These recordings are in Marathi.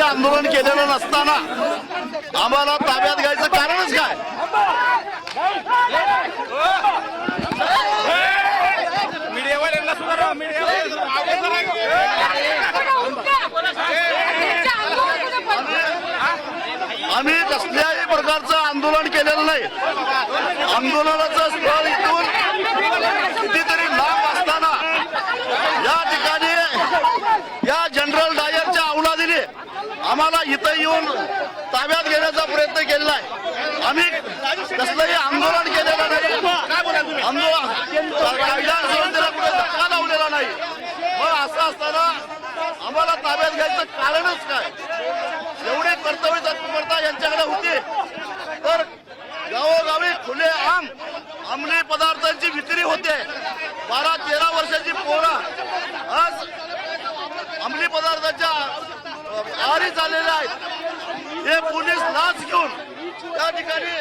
आंदोलन केलेलं नसताना आम्हाला ताब्यात घ्यायचं कारणच काय? आम्ही कसल्याही प्रकारचं आंदोलन केलेलं नाही. आंदोलनाचं स्थळ इथून कितीतरी लांब असताना या ठिकाणी या जनरल डायरच्या अवलादीने आम्हाला इथं येऊन ताब्यात घेण्याचा प्रयत्न केलेला आहे. आम्ही कसलंही आंदोलन केलेलं नाही. कायदा संस्थेला कुठे धक्का लावलेला नाही. मग असं असताना आम्हाला ताब्यात घ्यायचं कारणच काय? एवढी कर्तव्य तत्परता यांच्याकडे होती तर गावोगावी खुले आम अंमली पदार्थांची विक्री होते. 12-13 वर्षाची पोरं आज अंमली पदार्थाच्या आहारी झालेल्या आहेत. हे पोलीस लाच घेऊन त्या ठिकाणी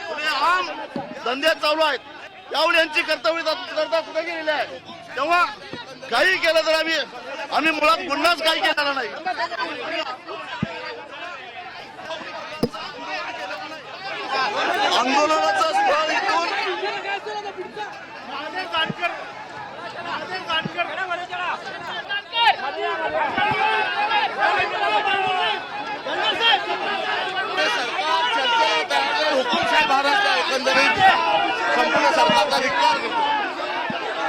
खुले आम धंदे चालू आहेत. त्यावेळी यांची कर्तव्य तत्परता कुठे गेलेली आहे? तेव्हा काही केलं तर आम्ही मुळात गुन्हाच काही केलेला नाही. आंदोलनाचं स्थळ इथून हुकुमशाही महाराष्ट्र एकंदरीत संपूर्ण सरकारचा धिक्कार